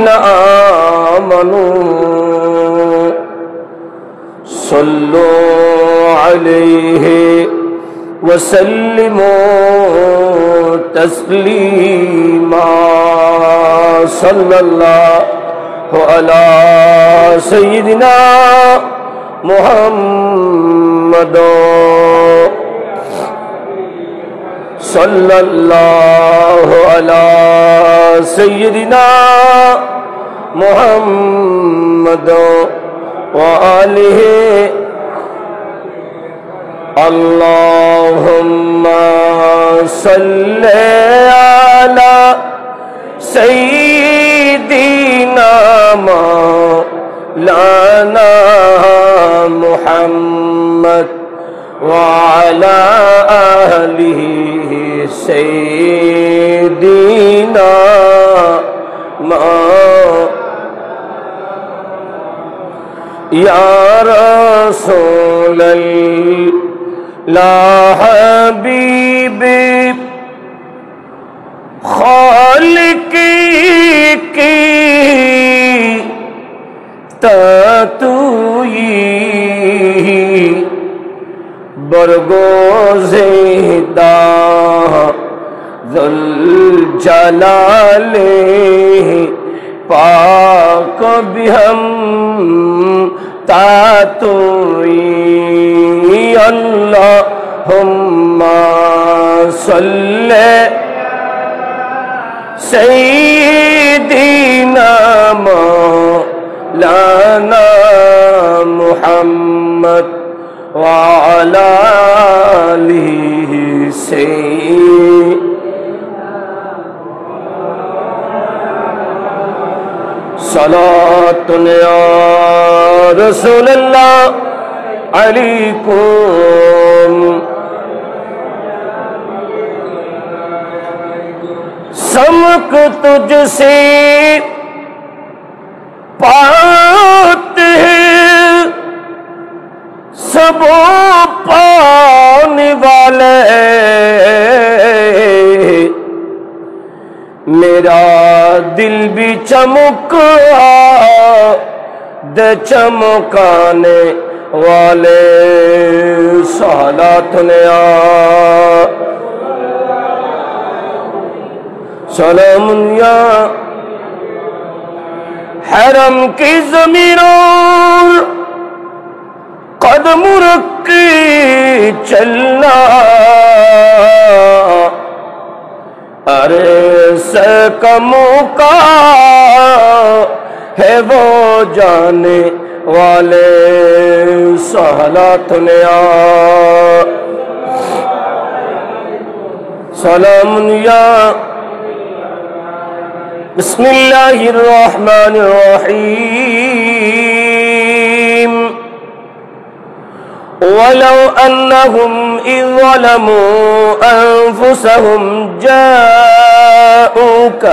الذين آمنوا صلوا عليه وسلموا تسليما صلى الله على سيدنا محمد صلى الله على سيدنا محمد وآله اللهم صل على سيدنا مولانا محمد وعلى آله سيدنا يا رسول الله حبيبي خالقی کی تاتوئی برگزیدہ ذوالجلال پاک بہم تاتوئی اللہم صلی سیدنا مولانا محمد وعلى آله صلاة يا رسول الله عليكم سمک تجھ سے پاتے ہیں سب پانے والے میرا دل بھی چمکا دے چمکانے والے صلوات سلام یا حرم کی زمین اور قدم رکھ کے چلنا ارے سے کا موقع ہے وہ جانے والے صلوات سلام یا بسم اللہ الرحمن الرحیم ولو انہم اذ ظلموا انفسهم جاءوک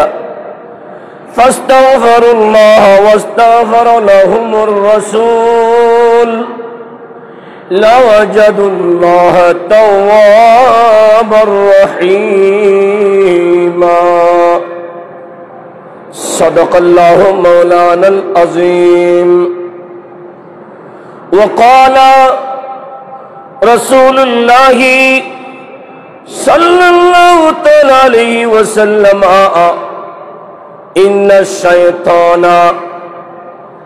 فاستغفروا اللہ واستغفر لهم الرسول لوجدوا اللہ توابا رحیما صدق اللہ مولانا العظیم وقال رسول اللہ صلی اللہ علیہ وسلم ان الشیطان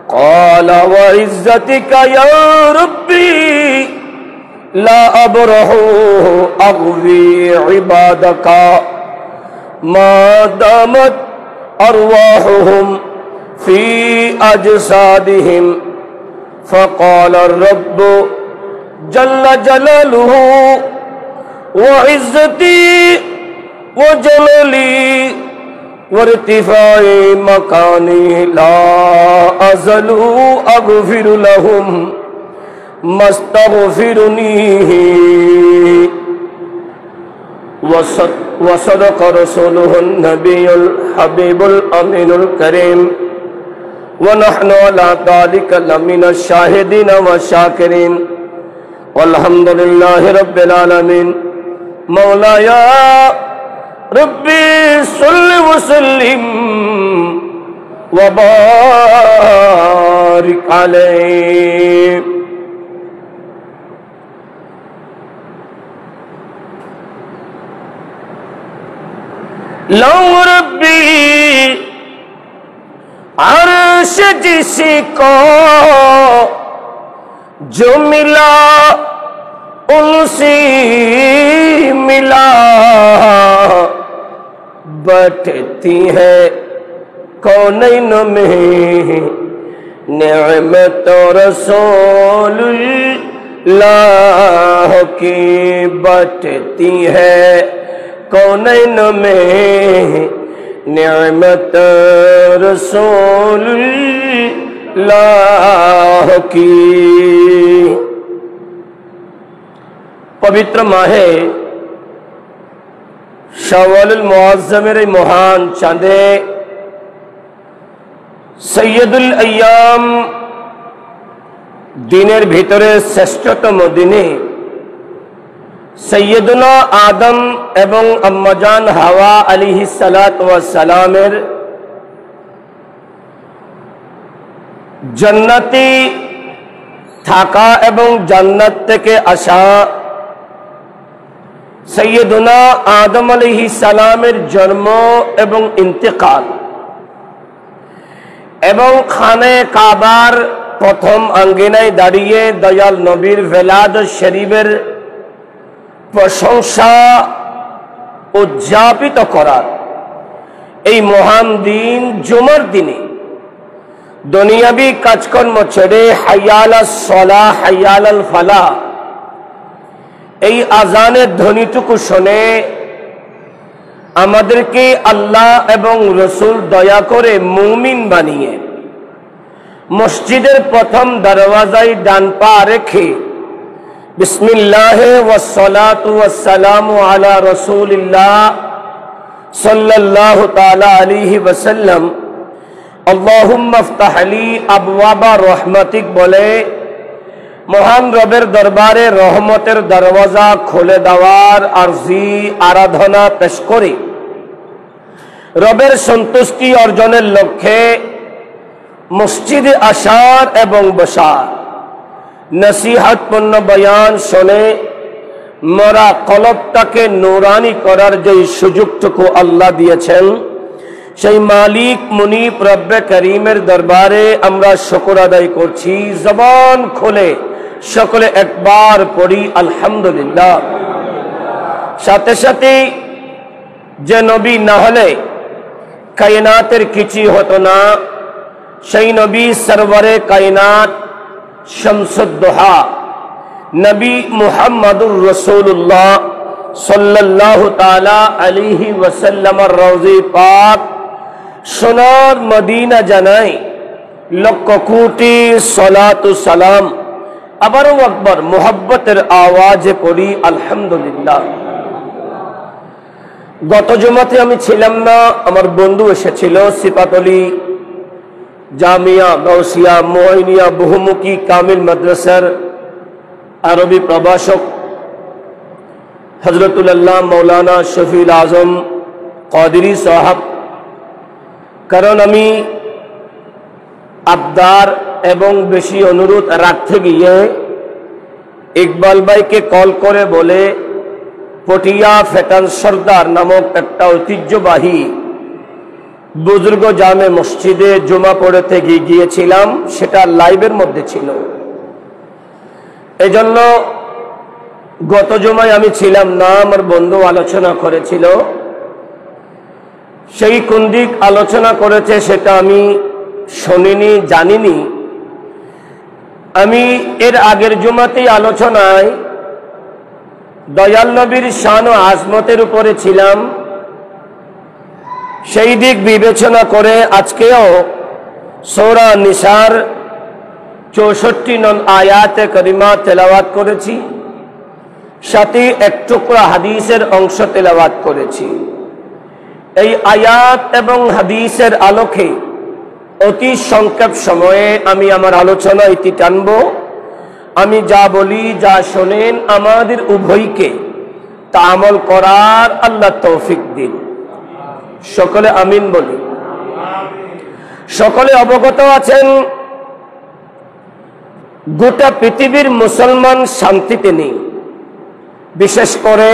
قال وعزتك يا ربي لا ابرح اغوي عبادك ما دامت ارواحهم في اجسادهم فقال الرب جل جلاله وعزتي وجلالي وارتفاع مكاني لا أزل أغفر لهم ما استغفرنيه وصدق رسوله النبي الحبيب الأمين الكريم ونحن على ذلك لمن الشاهدين والشاكرين والحمد لله رب العالمين مولاي ربي صل وسلم وبارك عليه. لو ربی عرش جس کو جو ملا ان سے ملا بٹتی ہے کونین میں نعمت رسول اللہ کی بٹتی ہے کونین میں نعمت رسول اللہ کی. পবিত্র মাহে শাওয়ালুল মুআজ্জমের এই মহান চাঁদে সৈয়দুল আইয়াম দিনের ভিতরে শ্রেষ্ঠতম দিনে সৈয়দুনা আদম এবং আম্মাজান হাওয়া আলাইহিস সালাতু ওয়াস সালামের জান্নাতি থাকা এবং জান্নাত থেকে আসা সৈয়দুনা আদম আলাইহিস সালামের জন্ম এবং ইন্তেকাল এবং খানে কাবার প্রথম আঙ্গিনায় দাঁড়িয়ে দয়াল নবীর ভেলাদ শরীফের প্রশংসা উদযাপিত করার এই মহান দিন জুমার দিনে দুনিয়াবি কাজকর্ম ছেড়ে হাইয়ালাস সালাহ হাইয়ালাল ফালাহ এই আজানের ধ্বনিটুকু শুনে আমাদেরকে আল্লাহ এবং রসুল দয়া করে মুমিন বানিয়ে মসজিদের প্রথম দরওয়াজায় ডান পা রেখে বিসমিল্লাহ ওয়াসসালাতু ওয়াসসালামু আলা রাসূলিল্লাহ সাল্লাল্লাহু তাআলা আলাইহি ওয়াসাল্লাম আল্লাহুম্মা ইফতাহ লি আবওয়াবা রাহমাতিক বলে মহান রবের দরবারে রহমতের দরওয়াজা খুলে দেওয়ার আরজি আরাধনা পেশ করে রবের সন্তুষ্টি অর্জনের লক্ষ্যে মসজিদে আসার এবং বসার নসিহতপূর্ণ বয়ান শুনে মরা কলবটাকে নূরানি করার যে সুযোগটুকু আল্লাহ দিয়েছেন সেই মালিক মুনিব রব্বে করিমের দরবারে আমরা শুকর আদায় করছি. জবান খুলে সকলে একবার পড়ি আলহামদুলিল্লাহ. সাথে সাথে যে নবী না হলে কায়নাতের কিছুই হতো না সেই নবী সরওয়ারে কায়নাত শামসুদ্দোহা নবী মুহাম্মদুর রাসূলুল্লাহ সাল্লাল্লাহু তাআলা আলাইহি ওয়াসাল্লামের রওজে পাক সোনার মদিনা জানাই লক্ষ কোটি সালাতু সালাম আবারও আকবার মোহাব্বতের আওয়াজে পড়ি আলহামদুলিল্লাহ. গত জুমাতে আমি ছিলাম না, আমার বন্ধু এসেছিল সিপাতলি জামিয়া গাউসিয়া মোহিনিয়া বহুমুখী কামিল মাদ্রাসার আরবি প্রভাষক হযরতুল্লাহ মৌলানা শফিউল আজম কাদেরী সাহেব. কারণ আমি আবদার এবং বেশি অনুরোধ রাখতে গিয়ে ইকবাল ভাইকে কল করে বলে পটিয়া ফেটান সর্দার নামক একটা ঐতিহ্যবাহী বুজুর্গ জামে মসজিদে জুমা পড়তে গিয়েছিলাম, সেটা লাইভের মধ্যে ছিল। এজন্য গত জুমায় আমি ছিলাম না, আমার বন্ধু আলোচনা করেছিল। সেই কোন দিক আলোচনা করেছে সেটা আমি শুনিনি, জানিনি। আমি এর আগের জুমাতেই আলোচনায় দয়াল নবীর শান ও আজমতের উপরে ছিলাম। সেই দিক বিবেচনা করে আজকেও সূরা নিসার 64 নং আয়াতে কারিমা তেলাওয়াত করেছি, সাথে এক টুকরা হাদিসের অংশ তেলাওয়াত করেছি। এই আয়াত এবং হাদিসের আলোকে অতি সংক্ষেপ সময়ে আমি আমার আলোচনা ইতি টানব। আমি যা বলি, যা শোনেন, আমাদের উভয়কে তা আমল করার আল্লাহ তৌফিক দিন। সকলে আমিন বলি। সকলে অবগত আছেন, গোটা পৃথিবীর মুসলমান শান্তিতে নেই। বিশেষ করে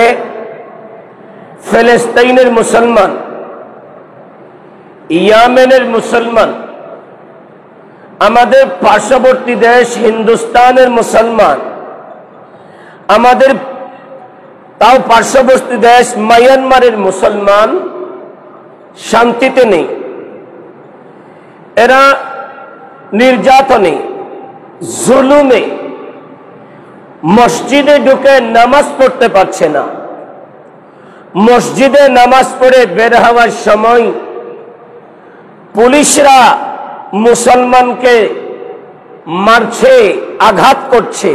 ফিলিস্তিনের মুসলমান, ইয়েমেনের মুসলমান, আমাদের পার্শ্ববর্তী দেশ হিন্দুস্তানের মুসলমান, আমাদের তাও পার্শ্ববর্তী দেশ মায়ানমারের মুসলমান শান্তিতে নেই। এরা নির্যাতনে, জুলুমে মসজিদে ঢুকে নামাজ পড়তে পারছে না। মসজিদে নামাজ পড়ে বের হওয়ার সময় পুলিশরা মুসলমানকে মারছে, আঘাত করছে।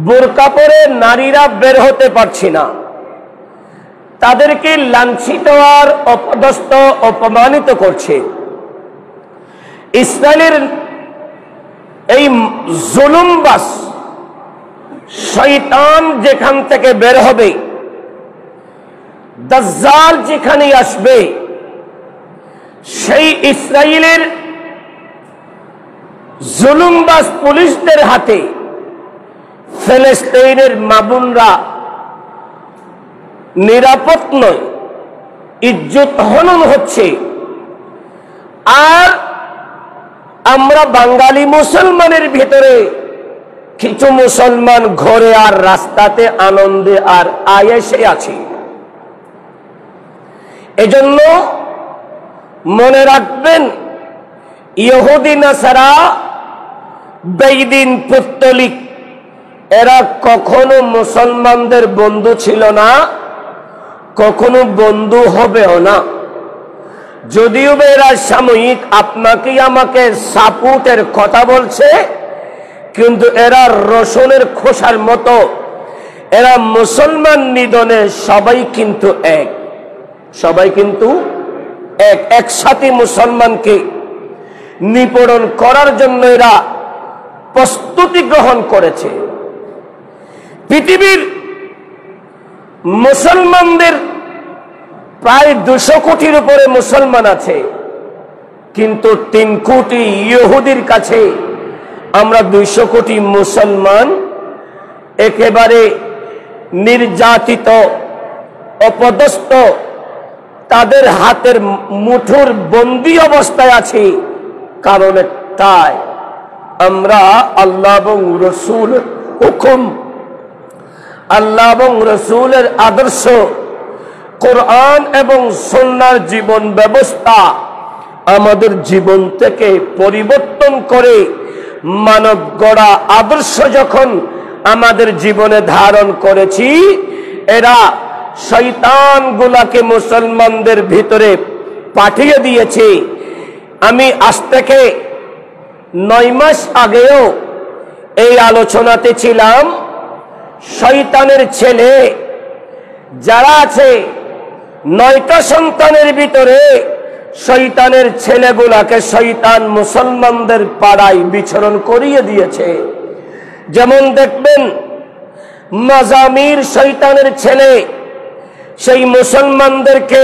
বোরকা পরে নারীরা বের হতে পারছে না। তাদেরকে লাঞ্ছিত আর অপদস্থ, অপমানিত করছে। ইসরায়েলের এই জুলুমবাজ শয়তান যেখান থেকে বের হবে, দাজ্জাল যেখানে আসবে, সেই ইসরায়েলের জুলুমবাজ পুলিশদের হাতে ফিলিস্তিনের মা-বোনরা নিরাপদ নয়, ইজ্জত হনন হচ্ছে। আর আমরা বাঙালি মুসলমানের ভিতরে কিছু মুসলমান ঘরে আর রাস্তাতে আনন্দে আর আয়েশে আছি। এজন্য মনে রাখবেন, ইহুদি নাসারা, বেইদিন, পুত্তলিক এরা কখনো মুসলমানদের বন্ধু ছিল না, কখনো বন্ধু হবেও না। যদিও এরা সাময়িক আপনাকে আমাকে সাপুটের কথা বলছে, কিন্তু এরা রসুনের খোসার মতো। এরা মুসলমান নিধনে সবাই কিন্তু এক, সবাই কিন্তু একসাথে মুসলমানকে নিপীড়ন করার জন্য এরা প্রস্তুতি গ্রহণ করেছে। পৃথিবীর মুসলমানদের প্রায় 200 কোটির উপরে মুসলমান আছে, কিন্তু 3 কোটি ইহুদির কাছে আমরা 200 কোটি মুসলমান একেবারে নির্যাতিত, অপদস্থ, তাদের হাতের মুঠোর বন্দী অবস্থায় আছি। কারণ একটাই, আমরা আল্লাহ এবং রসুল হুকুম, আল্লাহ এবং রসুলের আদর্শ, কোরআন এবং সুন্নাহর জীবন ব্যবস্থা আমাদের জীবন থেকে পরিবর্তন করে মানব গড়া আদর্শ যখন আমাদের জীবনে ধারণ করেছি, এরা শয়তান গুলাকে মুসলমানদের ভিতরে পাঠিয়ে দিয়েছে। আমি আজ থেকে 9 মাস আগেও এই আলোচনাতে ছিলাম। শয়তানের ছেলে যারা আছে, 9টা সন্তানের ভিতরে শয়তানের ছেলেগুলাকে শয়তান মুসলমানদের পাড়ায় বিচরণ করিয়ে দিয়েছে। যেমন দেখবেন, মাজামির শয়তানের ছেলে সেই মুসলমানদেরকে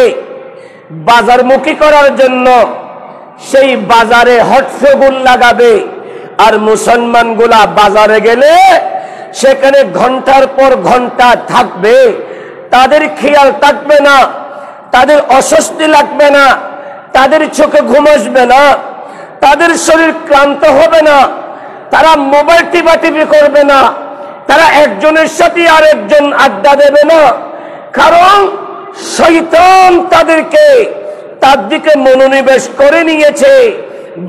বাজারমুখী করার জন্য সেই বাজারে হট্টগোল লাগাবে। আর মুসলমানগুলা বাজারে গেলে সেখানে ঘন্টার পর ঘন্টা থাকবে, তাদের খেয়াল থাকবে না, তাদের অস্বস্তি লাগবে না, তাদের চোখে ঘুম আসবে না, তাদের শরীর ক্লান্ত হবে না, তারা মোবাইল টিপাটিপি করবে না, তারা একজনের সাথে আরেকজন আড্ডা দেবে না। কারণ শয়তান তাদেরকে তার দিকে মনোনিবেশ করে নিয়েছে।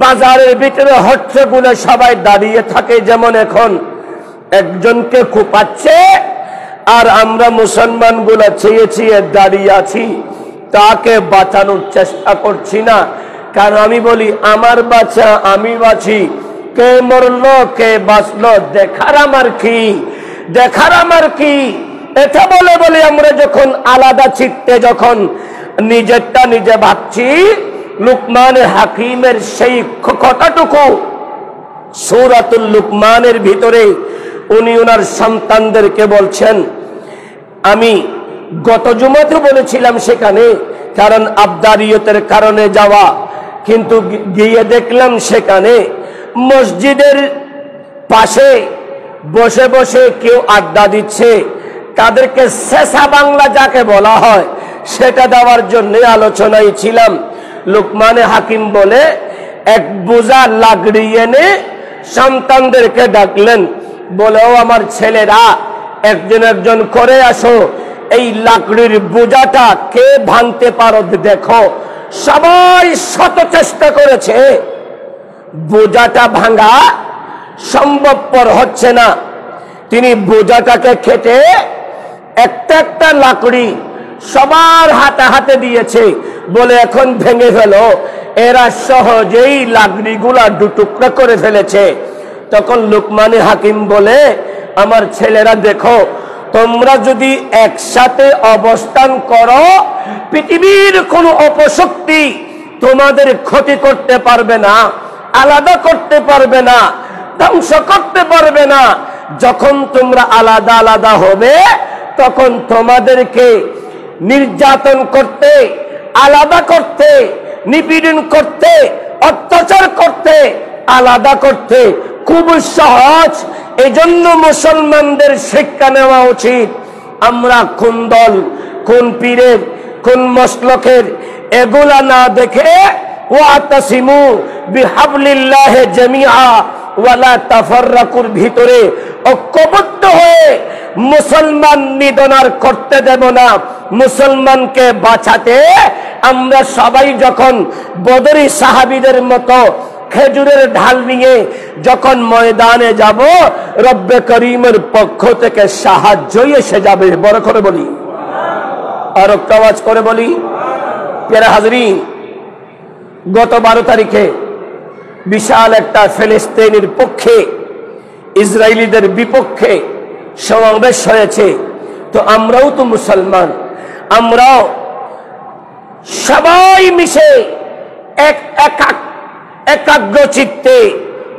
বাজারের ভিতরে হট্টগোলে সবাই দাঁড়িয়ে থাকে, যেমন এখন একজনকে কুপাচ্ছে আর আমরা মুসলমান গুলা চেয়ে চেয়ে দাঁড়িয়ে আছি, তাকে বাঁচানোর চেষ্টা করছি না। কারণ আমি বলি, আমার বাঁচা আমি বাঁচি, কে মরলো কে বাঁচলো দেখার আমার কি, দেখার আমার কি। এটা বলে বলে আমরা যখন আলাদা চিত্তে যখন নিজেরটা নিজে ভাবছি, লুকমান হাকিমের সেই কথাটুকু সূরাতুল লুকমানের ভিতরে উনি ওনার সন্তানদেরকে বলছেন। আমি গত জুমাতে বলেছিলাম সেখানে, কারণ আবদারিয়তের কারণে যাওয়া, কিন্তু গিয়ে দেখলাম সেখানে মসজিদের পাশে বসে বসে কেউ আড্ডা দিচ্ছে। তাদেরকে শেষা বাংলা যাকে বলা হয় সেটা দেওয়ার জন্য আলোচনায় ছিলাম। লুকমানে হাকিম বলে এক বোঝা লাকড়ি এনে সন্তানদেরকে ডাকলেন, বলে ও আমার ছেলেরা একজন একজন করে আসো, এই লাকড়ির বোঝাটা কে ভাঙতে পারো দেখো। সবাই শত চেষ্টা করেছে, বোঝাটা ভাঙা সম্ভবপর হচ্ছে না। তিনি বোঝাটাকে কেটে একটা একটা লাকড়ি সবার হাতে হাতে দিয়েছে, বলে এখন ভেঙে ফেলো। এরা সহজেই লাকড়িগুলা দুটুকরা করে ফেলেছে। তখন লুকমানে হাকিম বলে, আমার ছেলেরা দেখো, তোমরা যদি একসাথে অবস্থান করো পৃথিবীর কোনো অপশক্তি তোমাদের ক্ষতি করতে পারবে না, আলাদা করতে পারবে না, ধ্বংস করতে পারবে না। যখন তোমরা আলাদা আলাদা হবে তখন তোমাদেরকে নির্যাতন করতে, আলাদা করতে, নিপীড়ন করতে, অত্যাচার করতে, আলাদা করতে খুব সহজ। এজন্য মুসলমানদের শিক্ষা নেওয়া উচিত। আমরা কোন দল, কোন পীরের, কোন মসলকের এগুলা না দেখে ওয়াতাসিমু বিহাবলিল্লাহি জামিআ ওয়ালা তাফাররাকুর ভিতরে ঐক্যবদ্ধ হয়ে মুসলমান নিধনার করতে দেব না। মুসলমানকে বাঁচাতে আমরা সবাই যখন বদরি সাহাবীদের মতো খেজুরের ঢাল নিয়ে যখন ময়দানে যাব, রব্বে করিমের পক্ষ থেকে সাহায্যই এসে যাবে। বড় করে বলি, আর একটা আওয়াজ করে বলি। প্যারা হাজরিন, গত 12 তারিখে বিশাল একটা ফিলিস্তিনের পক্ষে ইসরায়েলিদের বিপক্ষে সমাবেশ হয়েছে। তো আমরাও তো মুসলমান, আমরাও সবাই মিশে একাগ্র চিত্তে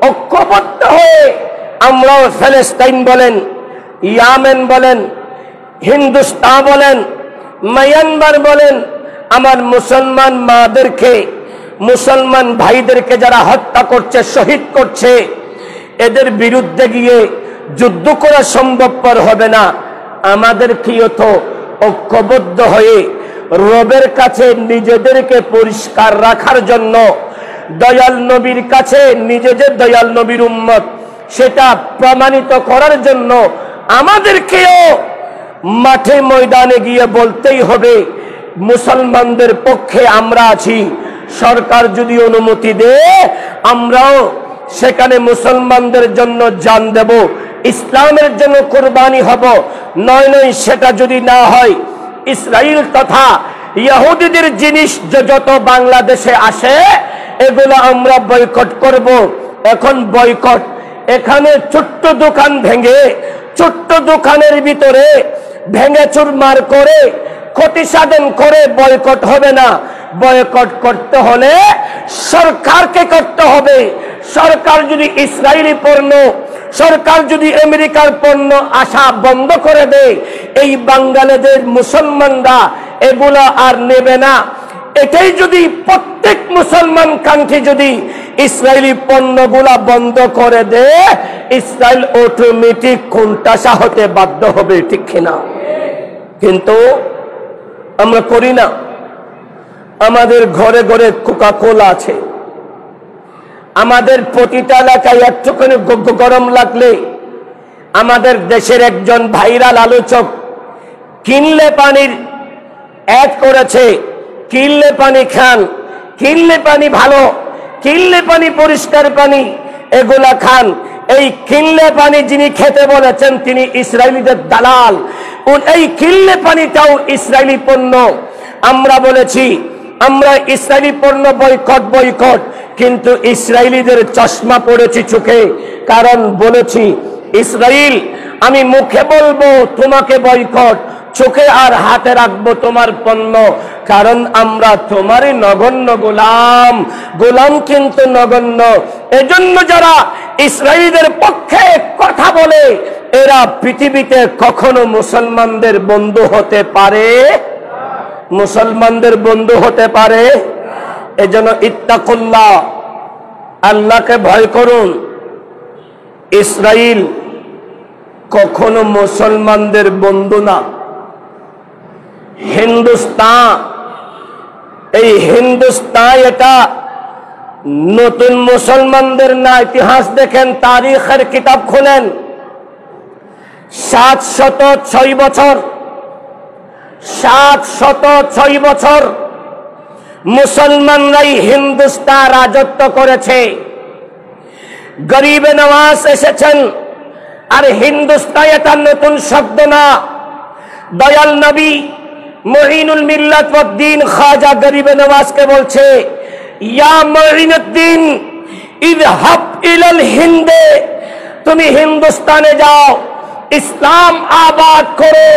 ঐক্যবদ্ধ হয়ে আমরাও ফিলিস্তিন বলেন, ইয়ামেন বলেন, হিন্দুস্তান বলেন, মায়ানমার বলেন, আমার মুসলমান মাদেরকে, মুসলমান ভাইদেরকে যারা হত্যা করছে, শহীদ করছে, এদের বিরুদ্ধে গিয়ে যুদ্ধ করা সম্ভবপর হবে না। আমাদেরকেও তো ঐক্যবদ্ধ হয়ে রবের কাছে নিজেদেরকে পরিষ্কার রাখার জন্য, দয়াল নবীর কাছে নিজেদের দয়াল নবীর উম্মত সেটা প্রমাণিত করার জন্য আমাদেরকেও মাঠে ময়দানে গিয়ে বলতেই হবে মুসলমানদের পক্ষে আমরা আছি। সরকার যদি অনুমতি দেয় আমরাও সেখানে মুসলমানদের জন্য জান দেব, ইসলামের জন্য কুরবানি হব। নয় নয়, সেটা যদি না হয় ইসরায়েল তথা ইহুদিদের জিনিস যত বাংলাদেশে আসে এগুলো আমরা বয়কট করব। এখন বয়কট, এখানে ছোট্ট দোকান ভেঙে, ছোট্ট দোকানের ভিতরে ভেঙে চুরমার করে ক্ষতি সাধন করে বয়কট হবে না। বয়কট করতে হলে সরকারকে করতে হবে। সরকার যদি ইসরায়েলি পণ্য, সরকার যদি আমেরিকার পণ্য আসা বন্ধ করে দেয়, এই বাঙালিদের মুসলমানরা এগুলো আর নেবে না। এটাই যদি প্রত্যেক মুসলমান কান্ট্রি যদি ইসরায়েলি পণ্যগুলা বন্ধ করে দেয়, ইসরায়েল অটোমেটিক কোণঠাসা হতে বাধ্য হবে, ঠিক কিনা? কিন্তু আমরা করি না। আমাদের ঘরে ঘরে কোকা কোলা আছে। আমাদের প্রতিটা এলাকায় একটুখানি গরম লাগলে আমাদের দেশের একজন ভাইরাল আলোচক কিনলে পানির অ্যাড করেছে, কিনলে পানি খান, কিনলে পানি ভালো, কিনলে পানি পরিষ্কার পানি, এগুলা খান। এই কিনলে পানি যিনি খেতে বলেছেন তিনি ইসরায়েলিদের দালাল। এই কিনলে পানিটাও ইসরায়েলি পণ্য। আমরা বলেছি আমরা ইসরায়েলি পণ্য বয়কট বয়কট, কিন্তু ইসরায়েলিদের চশমা পড়েছি চোখে। কারণ বলেছি ইসরায়েল, আমি মুখে বলবো তোমাকে বয়কট, চোখে আর হাতে রাখবো তোমার পণ্য। কারণ আমরা তোমারই নগণ্য গোলাম, গোলাম কিন্তু নগণ্য। এজন্য যারা ইসরায়েলের পক্ষে কথা বলে এরা পৃথিবীতে কখনো মুসলমানদের বন্ধু হতে পারে, মুসলমানদের বন্ধু হতে পারে। এজন্য ইত্তাকুল্লাহ, আল্লাহকে ভয় করুন। ইসরাইল কখনো মুসলমানদের বন্ধু না। হিন্দুস্তান, এই হিন্দুস্তান এটা নতুন মুসলমানদের না। ইতিহাস দেখেন, তারিখের কিতাব খোলেন, 706 বছর, 706 বছর মুসলমানরাই হিন্দুস্তান রাজত্ব করেছে। গরিবে নওয়াজ এসেছেন, আর হিন্দুস্তান এটা নতুন শব্দ না। দয়াল নবী মুঈনুল মিল্লাত ওয়াদ-দ্বীন খাজা গরিবে নওয়াজকে বলছে, ইয়া মুঈনুদ্দিন ইযহাব ইলাল হিন্দে, তুমি হিন্দুস্তানে যাও, ইসলাম আবাদ করো।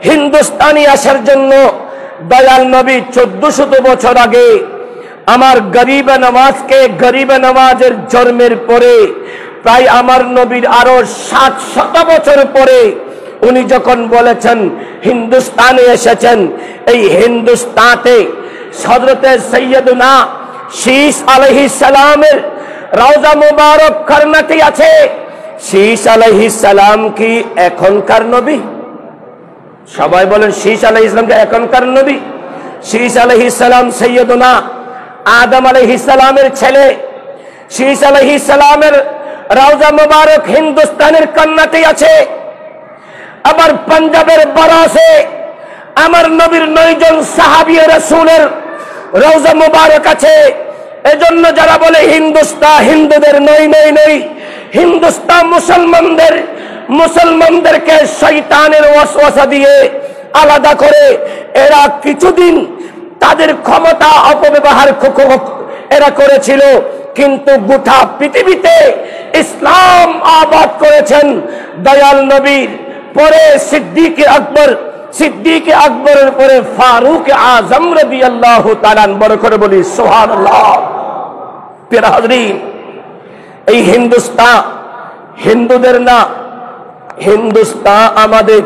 হিন্দুস্তানি আসার জন্য দয়াল নবী 1400 বছর আগে আমার গরিবে নওয়াজকে, গরিবে নওয়াজের জন্মের পরে প্রায় আমার নবীর আরো 700 বছর পরে উনি যখন বলেছেন হিন্দুস্তানে এসেছেন, এই হিন্দুস্তানে হযরতে সৈয়দনা শীস আলাইহিস সালামের রওজা মুবারক কর্ণাটি আছে। শীস আলাইহিস সালাম কি এখনকার নবী? সবাই বলেন শীস আলাইহিস সালাম কি এখনকার নবী? শীস আলাইহিস সালাম সৈয়দনা আদম আলাইহিস সালামের ছেলে। শীস আলাইহিস সালামের রওজা মুবারক হিন্দুস্তানের কন্যাতে আছে। আবার পাঞ্জাবের বরাসে আমার নবীর 9 জন সাহাবী রাসূলের রওজা মুবারক আছে। এজন্য যারা বলে হিন্দুস্তান হিন্দুদের নয়, হিন্দুস্তান মুসলমানদের, মুসলমানদেরকে শয়তানের ওয়াসওয়াসা দিয়ে আলাদা করে এরা কিছুদিন তাদের ক্ষমতা অপব্যবহার এরা করেছিল, কিন্তু গোটা পৃথিবীতে ইসলাম আবাদ করেছেন দয়াল নবীর পরে সিদ্দিক আকবর, সিদ্দিক আকবরের পরে ফারুক আজম রাদিয়াল্লাহু তাআলা। বড় করে বলি সুবহানাল্লাহ। প্রিয় হাজরিন, এই হিন্দুস্তান হিন্দুদের না, হিন্দুস্তান আমাদের,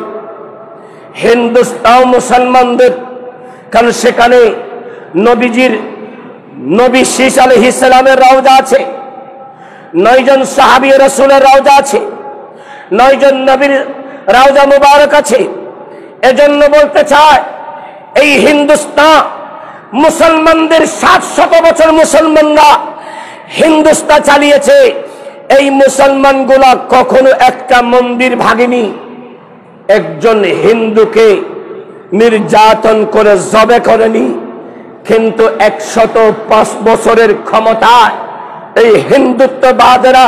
হিন্দুস্তান মুসলমানদের। কারণ সেখানে নবীজির, নবী শীস আলাইহিস সালামের রওজা আছে, 9 জন সাহাবী রাসূলের রওজা আছে, 9 জন নবীর রওজা মুবারক আছে। এজন্য বলতে চায়, এই হিন্দুস্তান মুসলমানদের 700 বছর মুসলমানরা হিন্দুস্তান চালিয়েছে। এই মুসলমানগুলা কখনো একটা মন্দির ভাঙেনি, একজন হিন্দুকে নির্যাতন করে জবে করেনি। কিন্তু 105 বছরের ক্ষমতায় এই হিন্দুত্ববাদীরা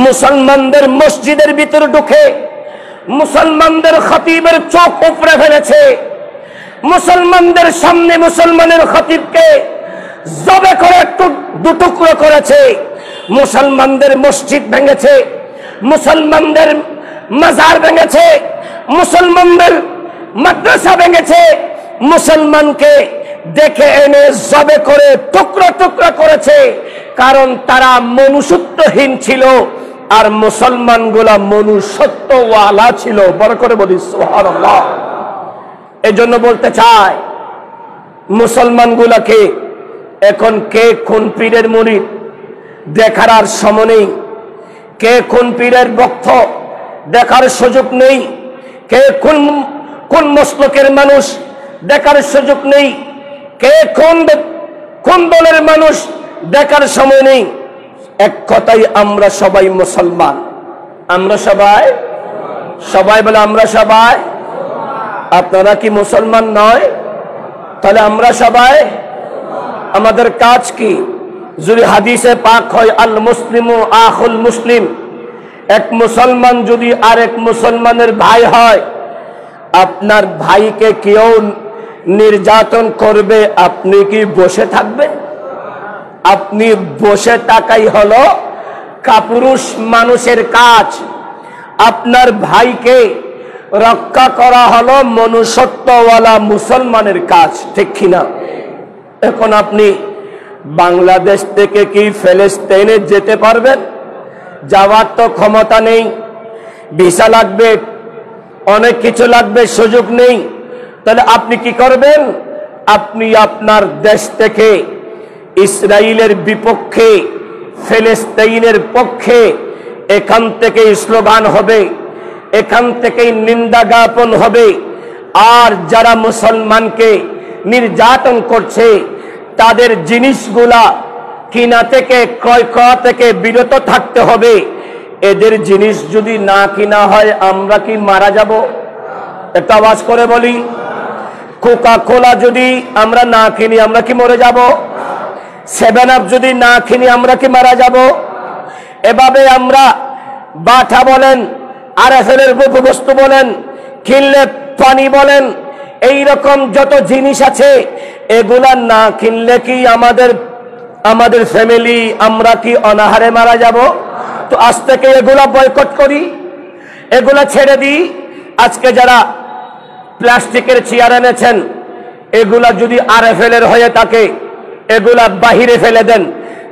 মুসলমানদের মসজিদের ভিতরে ঢুকে মুসলমানদের খতিবের চোখ উপড়ে ফেলেছে। মুসলমানদের সামনে মুসলমানের খতিবকে জবে করে দুটুকরো করেছে। মুসলমানদের মসজিদ ভেঙেছে, মুসলমানদের মাজার ভেঙেছে, মুসলমানদের মাদ্রাসা ভেঙেছে। মুসলমানকে দেখে এনে জবে করে টুকরো টুকরো করেছে, কারণ তারা মনুষ্যত্বহীন ছিল আর মুসলমানগুলা মনুষ্যত্বওয়ালা ছিল। বড় করে বলি সুবহানাল্লাহ। এজন্য বলতে চাই, মুসলমানগুলাকে এখন কে কোন পীরের মুরিদ দেখার আর সময় নেই, কে কোন পীরের ভক্ত দেখার সুযোগ নেই, কে কোন কোন মসলকের মানুষ দেখার সুযোগ নেই, কে কোন দলের মানুষ দেখার সময় নেই। এক কথাই আমরা সবাই মুসলমান। আমরা সবাই, সবাই বলে আমরা সবাই। আপনারা কি মুসলমান নয়? তাহলে আমরা সবাই, আমাদের কাজ কি? যদি হাদিসে পাক হয় আল মুসলিমু আখুল মুসলিম, এক মুসলমান যদি আরেক মুসলমানের ভাই হয়, আপনার ভাইকে কেউ নির্যাতন করবে, আপনি কি বসে থাকবেন? আপনি বসে থাকাই হলো কাপুরুষ মানুষের কাজ। আপনার ভাইকে রক্ষা করা হলো মনুষ্যত্বওয়ালা মুসলমানের কাজ, ঠিক কিনা? এখন আপনি বাংলাদেশ থেকে কি ফিলিস্তিনে যেতে পারবেন? যাওয়ার তো ক্ষমতা নেই, ভিসা লাগবে, অনেক কিছু লাগবে, সুযোগ নেই। তাহলে আপনি কি করবেন? আপনি আপনার দেশ থেকে ইসরায়েলের বিপক্ষে, ফিলিস্তিনের পক্ষে এখান থেকেই স্লোগান হবে, এখান থেকেই নিন্দা জ্ঞাপন হবে। আর যারা মুসলমানকে নির্যাতন করছে তাদের জিনিসগুলা কিনা থেকে, ক্রয় করা থেকে বিরত থাকতে হবে। এদের জিনিস যদি না কিনা হয় আমরা কি মারা যাব? একটা আওয়াজ করে বলি, কোকা কোলা যদি আমরা না কিনি আমরা কি মরে যাব? 7 আপ যদি না কিনি আমরা কি মারা যাব? এভাবে আমরা বাটা বলেন, আরএফএল এর বস্তু বলেন, কিনলে পানি বলেন, এই রকম যত জিনিস আছে এগুলা না কিনলে কি আমাদের ফ্যামিলি, আমরা কি অনাহারে মারা যাব? তো আজ থেকে এগুলা বয়কট করি, এগুলা ছেড়ে দিই। আজকে যারা প্লাস্টিকের চেয়ার এনেছেন এগুলা যদি আরএফএল এর হয়ে থাকে এগুলা বাহিরে ফেলে দেন,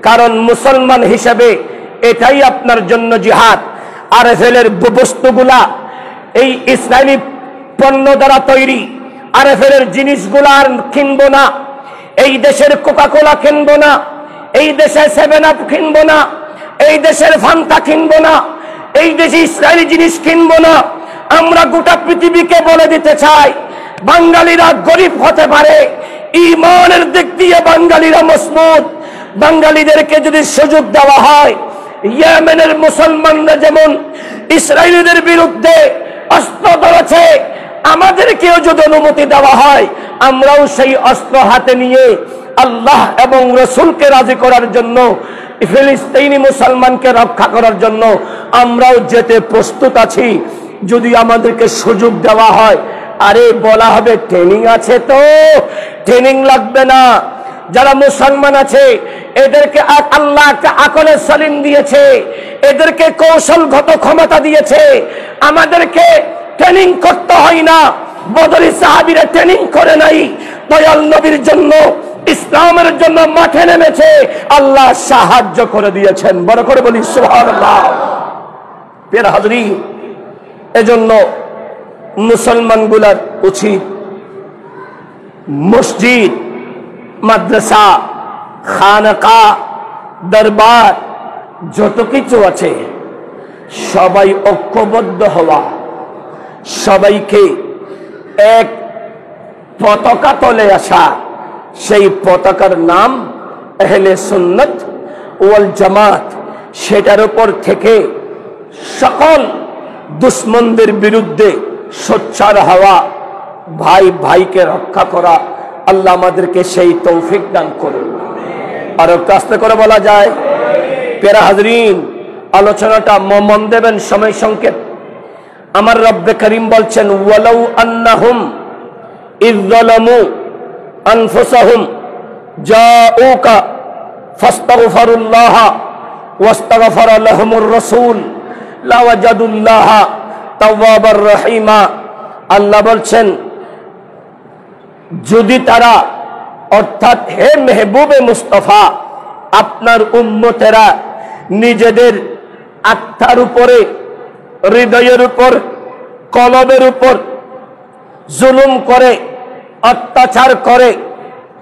কারণ মুসলমান হিসেবে এটাই আপনার জন্য জিহাদ। আরএফএল এর বস্তুগুলা এই ইসরায়েলি পণ্য দ্বারা তৈরি, আরএফএল এর জিনিসগুলা আর কিনবো না। এই দেশের কোকা কোলা কিনবো না, এই দেশের 7 আপ কিনবো না, এই দেশের ফান্তা কিনবো না, এই দেশে ইসরায়েলি জিনিস কিনবো না। আমরা গোটা পৃথিবীকে বলে দিতে চাই বাঙালিরা গরিব হতে পারে, ঈমানের দিক দিয়ে বাঙালিরা মজবুত। বাঙালিদেরকে যদি সুযোগ দেওয়া হয়, ইয়েমেনের মুসলমানরা যেমন ইসরায়েলিদের বিরুদ্ধে অস্ত্র ধরেছে, আমাদেরকেও যদি অনুমতি দেওয়া হয় আমরাও সেই অস্ত্র হাতে নিয়ে আল্লাহ এবং রসুলকে রাজি করার জন্য, ফিলিস্তিনি মুসলমানকে রক্ষা করার জন্য আমরাও যেতে প্রস্তুত আছি, যদি আমাদেরকে সুযোগ দেওয়া হয়। আরে বলা হবে ট্রেনিং আছে, তো ট্রেনিং লাগবে না। যারা মুসলমান আছে এদেরকে আল্লাহ একটা আকলে সলিম দিয়েছে, এদেরকে কৌশলগত ক্ষমতা দিয়েছে, আমাদেরকে ট্রেনিং করতে হয় না। বদরি সাহাবীরা ট্রেনিং করে নাই, দয়াল নবীর জন্য, ইসলামের জন্য মাঠে নেমেছে, আল্লাহ সাহায্য করে দিয়েছেন। বড় করে বলি সুবহানাল্লাহ। প্রিয় হাজরিন, এজন্য মুসলমানগুলার উচিত মসজিদ, মাদ্রাসা, খানকা, দরবার যত কিছু আছে সবাই ঐক্যবদ্ধ হওয়া, সবাইকে এক পতাকা তলে আসা। সেই পতাকার নাম আহলে সুন্নাত ওয়াল জামাত। সেটার উপর থেকে সকল দুশ্মনদের বিরুদ্ধে সোচ্চার হওয়া, ভাই ভাইকে রক্ষা করা। আল্লাহ আমাদেরকে সেই তৌফিক দান করুন। আর একটু আস্তে করে বলা যায়। প্যারা হাজরিন, আলোচনাটা মন দেবেন, সময় সংক্ষেপ। আমার রব্বে করিম বলছেন, ওয়ালাউ আন্নাহুম ইয যালামু আনফুসাহুম জাউকা ফাস্তাগফিরুল্লাহ ওয়াস্তাগফারা লাহুমুর রাসূল লাওয়াজাদুল্লাহ তাওয়াবার রহিমা। আল্লাহ বলছেন, যদি তারা, অর্থাৎ হে মেহবুবে মুস্তাফা, আপনার উম্মতেরা নিজেদের আত্মার উপরে, হৃদয়ের উপর, কলবের উপর জুলুম করে, অত্যাচার করে,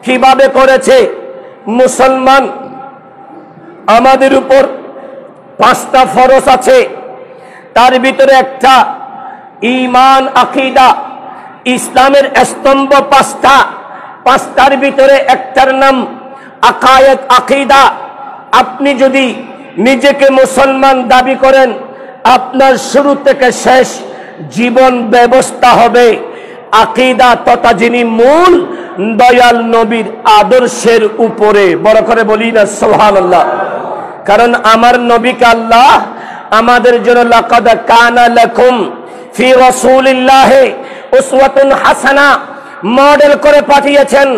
কিভাবে করেছে? মুসলমান আমাদের উপর 5টা ফরজ আছে, তার ভিতরে একটা ঈমান, আকীদা। ইসলামের স্তম্ভ 5টা, 5টার ভিতরে একটার নাম আকায়েদ, আকীদা। আপনি যদি নিজেকে মুসলমান দাবি করেন, আপনার শুরু থেকে শেষ জীবন ব্যবস্থা হবে আকীদা তথা যিনি মূল দয়াল নবীর আদর্শের উপরে। বড় করে বলি না সুবহানাল্লাহ। কারণ আমার নবীকে আল্লাহ আমাদের জন্য লাকাদ কানা লাকুম ফি রাসূলিল্লাহি উসওয়াতুন হাসানা মডেল করে পাঠিয়েছেন।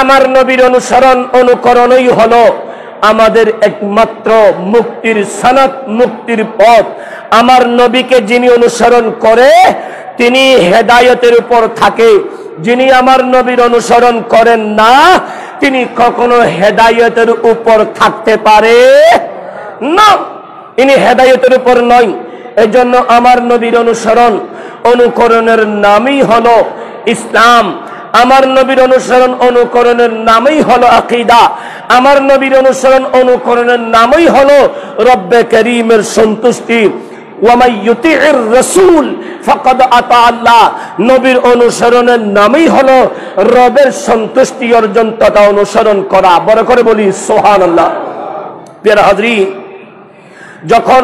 আমার নবীর অনুসরণ, অনুকরণই হলো আমাদের একমাত্র মুক্তির সনদ, মুক্তির পথ। আমার নবীকে যিনি অনুসরণ করে তিনি হেদায়েতের উপর থাকে, যিনি আমার নবীর অনুসরণ করেন না তিনি কখনো হেদায়েতের উপর থাকতে পারে না, ইনি হেদায়েতের উপর নয়। এজন্য আমার নবীর অনুসরণ, অনুকরণের নামই হলো ইসলাম। আমার নবীর অনুসরণ অনুকরণের নামই হলো আকীদা, আমার নবীর অনুসরণ অনুকরণের নামই হলো রব্বে করিমের সন্তুষ্টি। ওয়ামাই ইউতিউর রাসূল ফাকাদ আতা আল্লাহ, নবীর অনুসরণের নামই হলো রবের সন্তুষ্টি অর্জন তথা অনুসরণ করা। বড় করে বলি সুবহানাল্লাহ। প্রিয় হাজরিন, যখন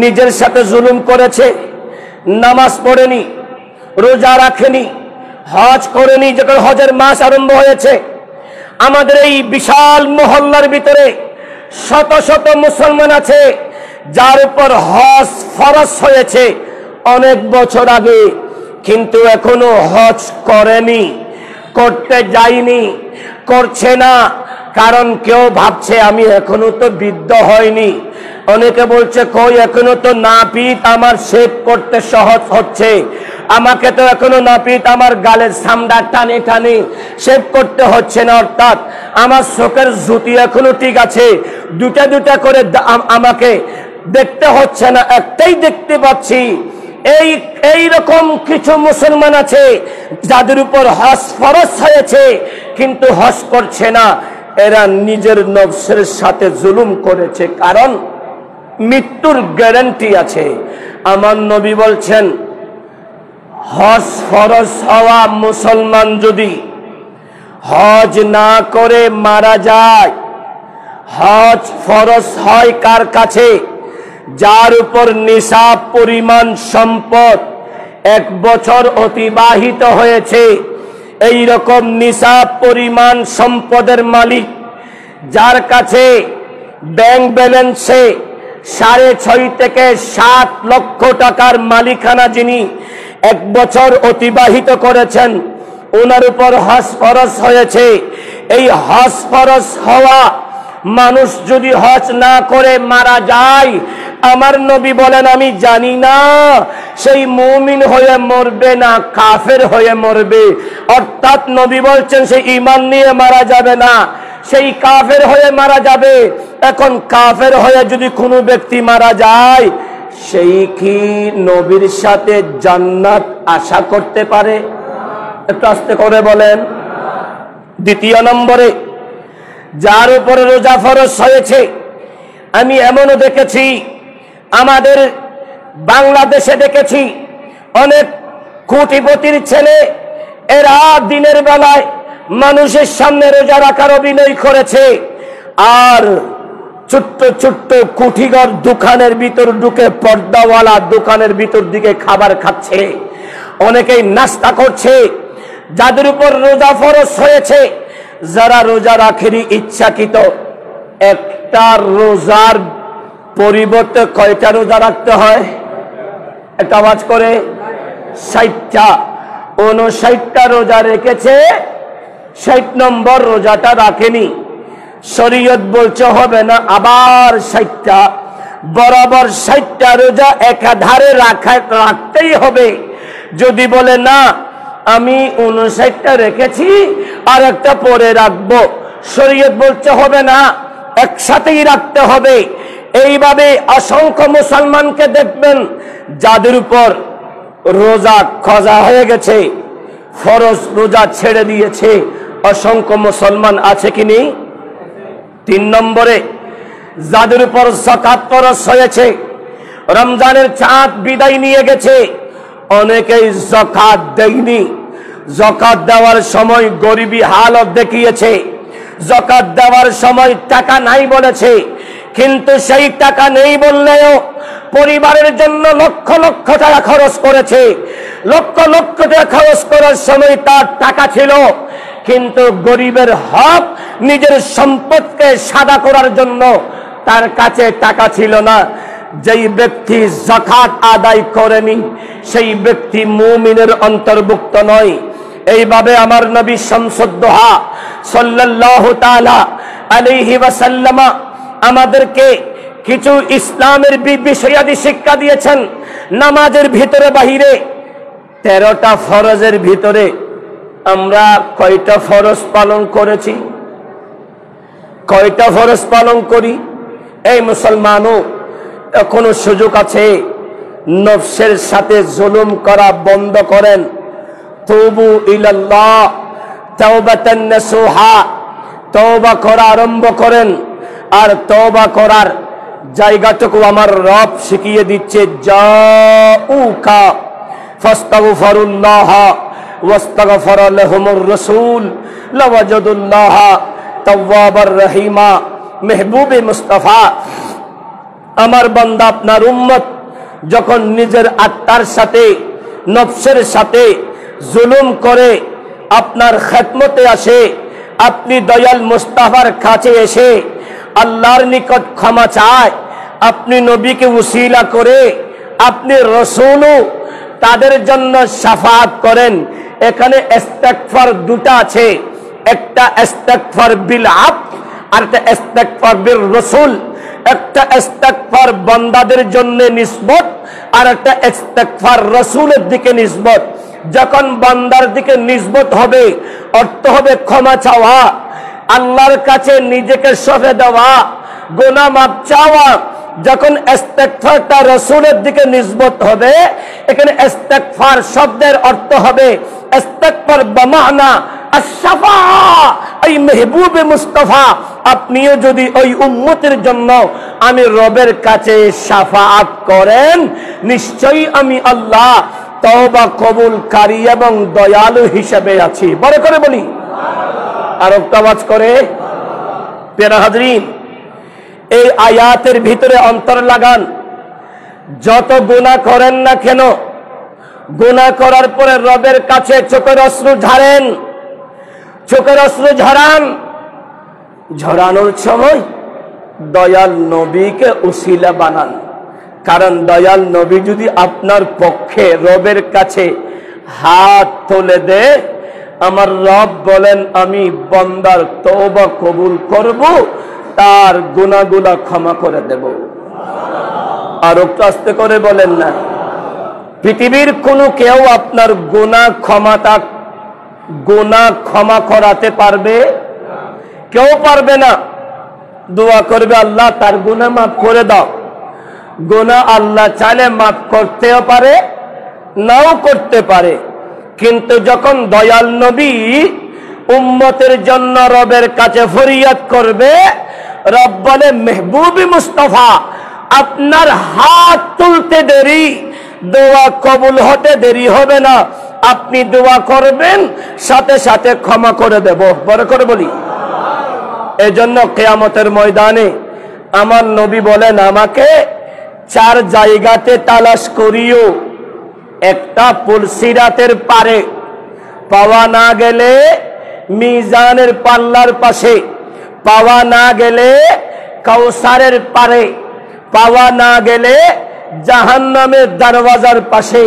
নিজের সাথে জুলুম করেছে, নামাজ পড়েনি, রোজা রাখেনি, হজ করেনি, যখন হজের মাস আরম্ভ হয়েছে, আমাদের এই বিশাল মহল্লার ভিতরে শত শত মুসলমান আছে যার উপর হজ ফরজ হয়েছে অনেক বছর আগে, কিন্তু এখনো হজ করেনি, করতে যায়নি, করছে না। কারণ কেউ ভাবছে আমি এখনো তো বৃদ্ধ হয়নি, অনেকে বলছে কই এখনো তো নাপিত, আমার শেভ করতে সহজ হচ্ছে, আমাকে তো এখনো নাপিত আমার গালের সামডা টানে টানে শেভ করতে হচ্ছে না, অর্থাৎ আমার চোখের জুতি এখনো ঠিক আছে, দুটা দুটা করে আমাকে দেখতে হচ্ছে না, একটাই দেখতে পাচ্ছি। এই রকম কিছু মুসলমান আছে যাদের উপর হজ ফরজ হয়েছে কিন্তু হজ করছে না। এরা নিজের নফসের সাথে জুলুম করেছে, কারণ মৃত্যুর গ্যারান্টি আছে। আমার নবী বলছেন হজ ফরজ হওয়া মুসলমান যদি হজ না করে মারা যায়, হজ ফরজ হয় কার কাছে? যার উপর নিসাব পরিমাণ সম্পদ 1 বছর অতিবাহিত হয়েছে, এই রকম নিসাব পরিমাণ সম্পদের মালিক, যার কাছে ব্যাংক ব্যালেন্সে 6.5 থেকে 7 লক্ষ টাকার মালিকানা যিনি 1 বছর অতিবাহিত করেছেন, ওনার উপর হজ ফরজ হয়েছে। এই হজ ফরজ হওয়া মানুষ যদি হজ না করে মারা যায়, আমার নবী বলেন আমি জানি না সেই মুমিন হয়ে মরবে না কাফের হয়ে মরবে। অর্থাৎ নবী বলছেন সেই ঈমান নিয়ে মারা যাবে না, সেই কাফের হয়ে মারা যাবে। এখন কাফের হয়ে যদি কোনো ব্যক্তি মারা যায়, সেই কি নবীর সাথে জান্নাত আশা করতে পারে? একটু আস্তে করে বলেন। দ্বিতীয় নম্বরে, যার উপরে রোজা ফরজ হয়েছে, আমি এমনও দেখেছি আমাদের বাংলাদেশে দেখেছি অনেক কোটিপতির ছেলে, এরা দিনের বেলায় মানুষের সামনে রোজা রাখার অভিনয় করেছে, আর ছোট্ট ছোট্ট কুঠিঘর দোকানের ভিতর ঢুকে পর্দাওয়ালা দোকানের ভিতর দিকে খাবার খাচ্ছে, অনেকেই নাস্তা করছে। যাদের উপর রোজা ফরজ হয়েছে, যারা রোজা রাখেনি ইচ্ছাকৃত, একটা রোজার পরিবর্তে কয়টা রোজা রাখতে হয়? একটা আওয়াজ করে 60টা। 59টা রোজা রেখেছে, 60 নম্বর রোজাটা রাখেনি। শরীয়ত বলছে হবে না, আবার 60টা, বরাবর 60টা রোজা একাধারে রাখতেই হবে। যদি বলে না আমি 59টা রেখেছি আর একটা পরে রাখবো, শরীয়ত বলছে হবে না, একসাথেই রাখতে হবে। এইভাবে অসংখ্য মুসলমানকে দেখবেন যাদের উপর রোজা কজা হয়ে গেছে, ফরজ রোজা ছেড়ে দিয়েছে, অসংখ্য মুসলমান আছে কি নেই? 3 নম্বরে, যাদের উপর যাকাত ফরজ হয়েছে, রমজানের চাঁদ বিদায় নিয়ে গেছে, অনেকেই যাকাত দেয়নি। যাকাত দেওয়ার সময় গরিবী হালত দেখিয়েছে, যাকাত দেওয়ার সময় টাকা নাই বলেছে, কিন্তু সেই টাকা নেই বললেও পরিবারের জন্য লক্ষ লক্ষ টাকা খরচ করেছে। লক্ষ লক্ষ টাকা খরচ করার সময় তার টাকা ছিল, কিন্তু গরিবের হক নিজের সম্পদকে সাদা করার জন্য তার কাছে টাকা ছিল না। যেই ব্যক্তি যাকাত আদায় করেনি, সেই ব্যক্তি মুমিনের অন্তর্ভুক্ত নয়। এইভাবে আমার নবী শামসুদ্দোহা সাল্লাল্লাহু তাআলা আলাইহি ওয়াসাল্লাম আমাদেরকে কিছু ইসলামের বিষয়াদি শিক্ষা দিয়েছেন। নামাজের ভিতরে বাহিরে 13টা ফরজের ভিতরে আমরা কয়টা ফরজ পালন করেছি? কয়টা ফরজ পালন করি? এই মুসলমানও এখনো সুযোগ আছে, নফসের সাথে জুলুম করা বন্ধ করেন। তুবু ইলাল্লাহ তাওবাতান নাসুহা, তওবা করা আরম্ভ করেন। আর তওবা করার জায়গাটুকু আমার রব শিখিয়ে দিচ্ছে, জাউকা ফাস্তাগফিরুল্লাহ ওয়াস্তাগফার লাহুমুর রাসূল লাওয়াজাদুল্লাহ তাওয়াবার রহিমা। মেহবুবে মুস্তাফা, আমার বান্দা আপনার উম্মত যখন নিজের আত্মার সাথে নফসের সাথে জুলুম করে আপনার খেদমতে আসে, আপনি দয়াল মুস্তাফার কাছে এসে আল্লাহর নিকট ক্ষমা চায়, আপনি নবীকে উসিলা করে আপনি রাসূলও তাদের জন্য শাফাআত করেন। এখানে ইস্তিগফার দুটো আছে, একটা ইস্তিগফার বিল আবদ আর একটা ইস্তিগফার বির রাসূল। একটা ইস্তিগফার বান্দাদের জন্য নিসবত আর একটা ইস্তিগফার রাসূলের দিকে নিসবত। যখন বান্দার দিকে নিসবত হবে, অর্থ হবে ক্ষমা চাওয়া, আল্লাহর কাছে নিজেকে সঁপে দেওয়া, গুনাহ মাফ চাওয়া। যখন ইস্তিগফারটা রাসূলের দিকে নিসবত হবে, এখানে ইস্তিগফার শব্দের অর্থ হবে ইস্তিগফার বমানা আশ-শাফাআ। এই মেহবুবে মুস্তাফা, আপনিও যদি ওই উম্মতের জন্য আমি রবের কাছে শাফাআত করেন, নিশ্চয়ই আমি আল্লাহ তওবা কবুলকারী এবং দয়ালু হিসেবে আছি। বড় করে বলি আর আওয়াজ করে। প্রিয় হাজরিন, এই আয়াতের ভিতরে অন্তর লাগান। যত গুনাহ করেন না কেন, গুনাহ করার পরে রবের কাছে চোখের অশ্রু ঝাড়েন, চোখের অশ্রু ঝরান। ঝরানোর সময় দয়াল নবীকে উসিলা বানান। কারণ দয়াল নবী যদি আপনার পক্ষে রবের কাছে হাত তুলে দেয়, আমার রব বলেন আমি বান্দার তওবা কবুল করব, তার গুনাহগুলো ক্ষমা করে দেব। আর একটু আস্তে করে বলেন না। পৃথিবীর কোনো কেউ আপনার গুনাহ ক্ষমা করাতে পারবে? কেউ পারবে না। দোয়া করবে আল্লাহ তার গুনাহ মাফ করে দাও। গুনাহ আল্লাহ চাইলে মাফ করতেও পারে, নাও করতে পারে। কিন্তু যখন দয়াল নবী উম্মতের জন্য রবের কাছে ফরিয়াদ করবে, রব বলে মেহবুবে মুস্তাফা, আপনার হাত তুলতে দেরি, দোয়া কবুল হতে দেরি হবে না। আপনি দোয়া করবেন, সাথে সাথে ক্ষমা করে দেব। বড় করে বলি। এজন্য কিয়ামতের ময়দানে আমার নবী বলেন, আমাকে 4 জায়গাতে তালাশ করিও। একটা পুলসিরাতের পারে, পাওয়া না গেলে মিজানের পাল্লার পাশে, পাওয়া না গেলে কাউসারের পারে, পাওয়া না গেলে জাহান্নামের দরওয়াজার পাশে।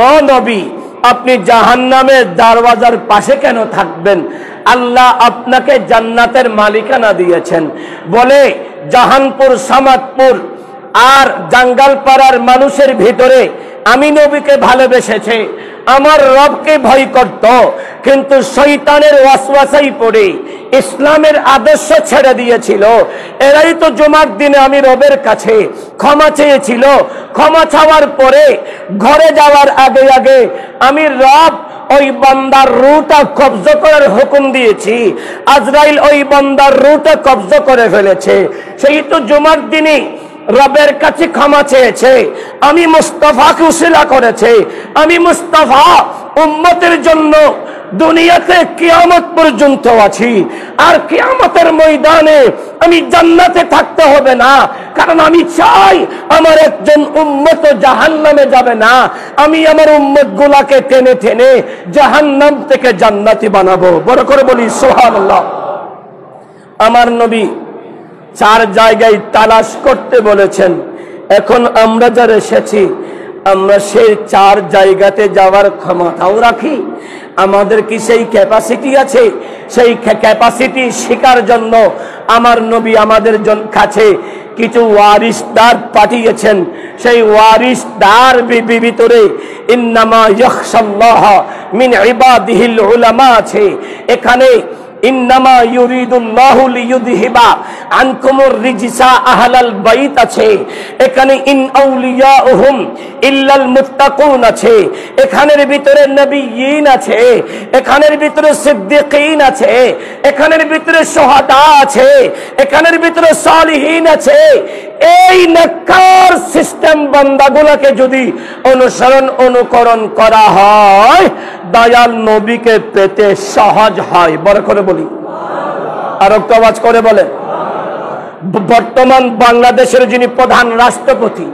ও নবী, আপনি জাহান্নামের দরওয়াজার পাশে কেন থাকবেন? আল্লাহ আপনাকে জান্নাতের মালিকানা দিয়েছেন। বলে জাহানপুর, সামাদপুর আর জাঙ্গালপাড়ার মানুষের ভিতরে আমি নবীকে ভালোবেসেছে, আমার রবকে ভয় করত, কিন্তু শয়তানের ওয়াসওয়াসায় পড়ে ইসলামের আদর্শ ছেড়ে দিয়েছিল। এরাই তো জুমার দিনে আমি রবের কাছে ক্ষমা চেয়েছিল। ক্ষমা চাওয়ার পরে ঘরে যাওয়ার আগে আগে আমি রব ওই বান্দার রূহটা কবজা করার হুকুম দিয়েছি। আজরাইল ওই বান্দার রূহটা কবজা করে ফেলেছে। সেই তো জুমার দিনে রবের কাছে ক্ষমা চেয়েছে, আমি মুস্তাফাকে উসিলা করেছে। আমি মুস্তাফা উম্মতের জন্য দুনিয়াতে কিয়ামত পর্যন্ত আছি। আর কিয়ামতের ময়দানে আমি জান্নাতে থাকতে হবে না, কারণ আমি চাই আমার একজন উম্মত জাহান্নামে যাবে না। আমি আমার উম্মত গুলাকে টেনে টেনে জাহান্নাম থেকে জান্নাতি বানাবো। বড় করে বলি সুবহানাল্লাহ। আমার নবী 4 জায়গায় তালাশ করতে বলেছেন। এখন আমরা যারা এসেছি, আমরা সেই 4 জায়গাতে যাওয়ার ক্ষমতাও রাখি? আমাদের কি সেই ক্যাপাসিটি আছে? সেই ক্যাপাসিটি শেখার জন্য আমার নবী আমাদের কাছে কিছু ওয়ারিসদার পাঠিয়েছেন। সেই ওয়ারিসদার ভিতরে ইন্নামা ইয়াখশাল্লাহ মিন ইবাদিহিল উলামা আছে। এখানে ইন্নামা ইউরিদুল্লাহু লিইউযহিবা আনকুমুর রিজসা আহলাল বাইত আছে, এখানে ইন আউলিয়াউহুম ইল্লাল মুত্তাকুন আছে, এখানের ভিতরে নবিয়্যিন আছে, এখানের ভিতরে সিদ্দিকীন আছে, এখানের ভিতরে শুহাদা আছে, এখানের ভিতরে সালিহিন আছে। এই নেককার সিস্টেম বান্দাগুলোকে যদি অনুকরণ করা হয়, দয়াল নবীকে পেতে সহজ হয়। বড় করে বলি, আর একটু আওয়াজ করে বলে। বর্তমান বাংলাদেশের যিনি প্রধান রাষ্ট্রপতি,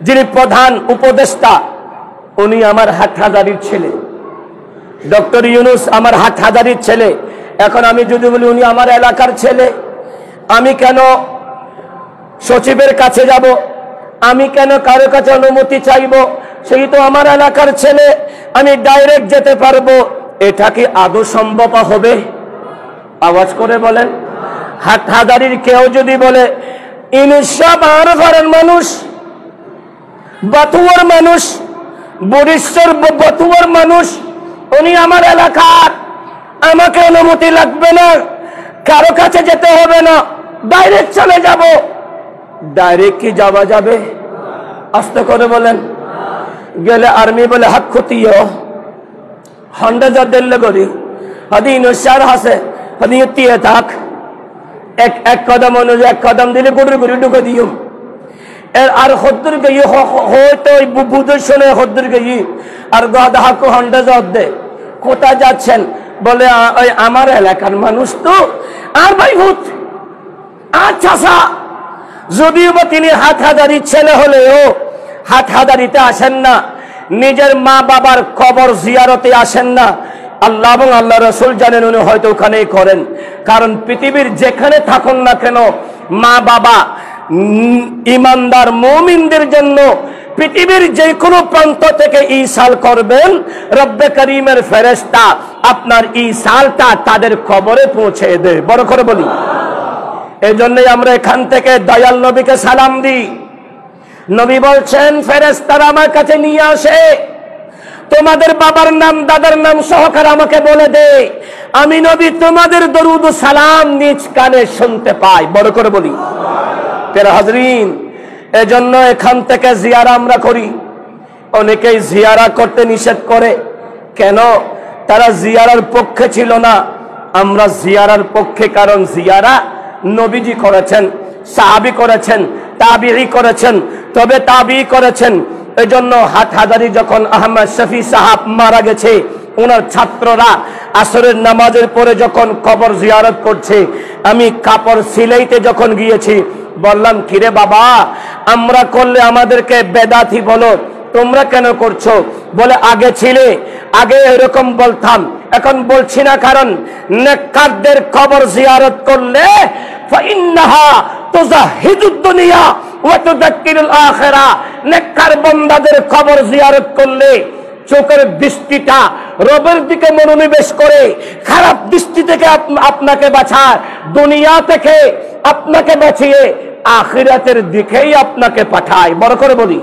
যিনি প্রধান উপদেষ্টা, উনি আমার হাটহাজারীর ছেলে। ডক্টর ইউনূস আমার হাটহাজারীর ছেলে। এখন আমি যদি বলি উনি আমার এলাকার ছেলে, আমি কেন সচিবের কাছে যাব? আমি কেন কারো কাছে অনুমতি চাইব? সেই তো আমার এলাকার ছেলে, আমি ডাইরেক্ট যেতে পারবো। এটা কি আদৌ সম্ভব হবে? আওয়াজ করে বলেন। হাটহাজারীর কেউ যদি বলে ইউনূস সাহেব আমার ঘরের মানুষ, বাতুয়ার মানুষ, বরিশ্বর বাতুয়ার মানুষ, উনি আমার এলাকার, আমাকে অনুমতি লাগবে না, কারো কাছে যেতে হবে না, ডাইরেক্ট চলে যাব। ডাইরেক্ট কি যাওয়া যাবে? আস্তে করে বলেন। গেলে আর্মি বলে হাত খতিও হন্ডা যা দিল্লে করি হদি ইনসার হাসে হদি তীয়ে থাক, এক কদম অনুযায়ী এক কদম দিলে গুড়ি গুড়ি ঢুকে দিও। আর হদ্দুর গিয়ে হয়তো বুধের শোনে হদ্দুর গিয়ে আর গদাহাকু হন্ডা জব দে। কোথায় যাচ্ছেন? বলে ওই আমার এলাকার মানুষ তো। আর ভাই ভূত আচ্ছা, যদিও বা তিনি হাটহাজারীর ছেলে হলেও হাটহাজারীতে আসেন না, নিজের মা বাবার কবর জিয়ারতে আসেন না। আল্লাহ এবং আল্লাহ রাসূল জানেন উনি হয়তো ওখানেই করেন। কারণ পৃথিবীর যেখানে থাকুন না কেন, মা বাবা ইমানদার মুমিনদের জন্য পৃথিবীর যে কোনো প্রান্ত থেকে ইসাল করবেন, রব্বে করিমের ফেরেশতা আপনার ইসালটা তাদের কবরে পৌঁছে দেয়। বড় করে বলি। এই জন্যই আমরা এখান থেকে দয়াল নবীকে সালাম দিই। নবী বলছেন ফেরেশতারা আমার কাছে নিয়ে আসে, তোমাদের বাবার নাম দাদার নাম সহকারে আমাকে বলে দে, আমি নবী তোমাদের দরুদ ও সালাম নিজ কানে শুনতে পাই। বড় করে বলি। প্রিয় হাজরিন, এজন্য এখান থেকে জিয়ারা আমরা করি। অনেকেই জিয়ারা করতে নিষেধ করে, কেন? তারা জিয়ারার পক্ষে ছিল না, আমরা জিয়ারার পক্ষে। কারণ জিয়ারা নবীজি করেছেন, সাহাবী করেছেন, তাবিঈ করেছেন, তবে তাবিঈ করেছেন। এই জন্য হাটহাজারী যখন আহমদ শফি সাহাব মারা গেছে, ওনার ছাত্ররা আসরের নামাজের পরে যখন কবর জিয়ারত করছে, আমি কাপড় সিলাইতে যখন গিয়েছি, বললাম কিরে বাবা, আমরা করলে আমাদেরকে বেদাতি বলো, তোমরা কেন করছো? বলে আগে ছিলে, আগে এরকম বলতাম, এখন বলছি না। কারণ নেককারদের কবর জিয়ারত করলে ফাইন্নাহা তুজাহিদুদ দুনিয়া ওয়া তুযাক্কিরুল আখিরা, নেককার বান্দাদের কবর জিয়ারত করলে চোখের দৃষ্টিটা রবের দিকে মনোনিবেশ করে, খারাপ দৃষ্টি থেকে আপনাকে বাঁচায়, দুনিয়া থেকে আপনাকে বাঁচিয়ে আখিরাতের দিকেই আপনাকে পাঠায়। বড় করে বলি।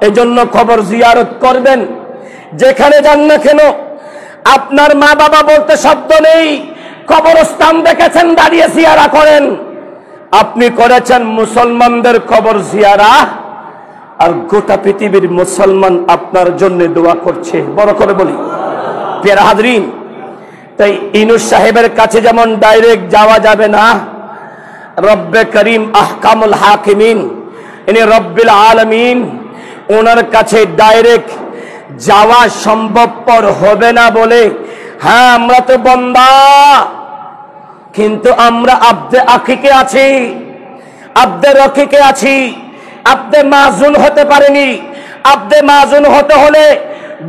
এই জন্য কবর জিয়ারত করবেন, যেখানে যান না কেন। আপনার মা বাবা বলতে শব্দ নেই, কবরস্থান দেখেছেন দাঁড়িয়ে জিয়ারা করেন। আপনি করেছেন মুসলমানদের কবর জিয়ারা, আর গোটা পৃথিবীর মুসলমান আপনার জন্য দোয়া করছে। বড় করে বলি। প্রিয় হাজরিন, তাই ইউনূস সাহেবের কাছে যেমন ডাইরেক্ট যাওয়া যাবে না, রব্বে করিম আহকামুল হাকিমিন, ইনি রব্বিল আলামিন, ওনার কাছে ডাইরেক্ট যাওয়া সম্ভবপর হবে না বলে, হ্যাঁ আমরা তো বান্দা, কিন্তু আমরা আব্দে আকিকে আছি, আব্দে রকিকে আছি, আব্দে মাজুন হতে পারেনি। আব্দে মাজুন হতে হলে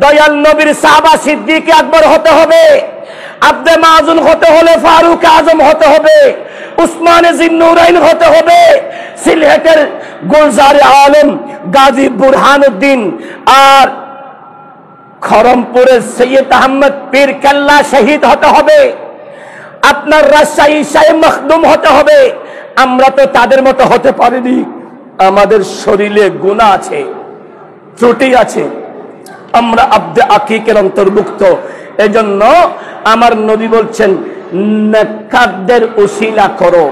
দয়াল নবীর সাহাবা সিদ্দিক আকবর হতে হবে, আব্দে মাজুন হতে হলে ফারুক আজম হতে হবে, উসমানে জিন্নুরাইন হতে হবে, সিলেটের গুলজার আলম গাজী বুরহানুদ্দিন, আর খরমপুরের সৈয়দ আহমদ পীর কেল্লা শহীদ হতে হবে, আপনার রাজশাহী শাহ মখদুম হতে হবে। আমরা তো তাদের মতো হতে পারিনি, আমাদের শরীরে গুনাহ আছে, ত্রুটি আছে, আমরা আব্দে আকিকের অন্তর্ভুক্ত। এজন্য আমার নবী বলছেন নেককারদের উসিলা করো।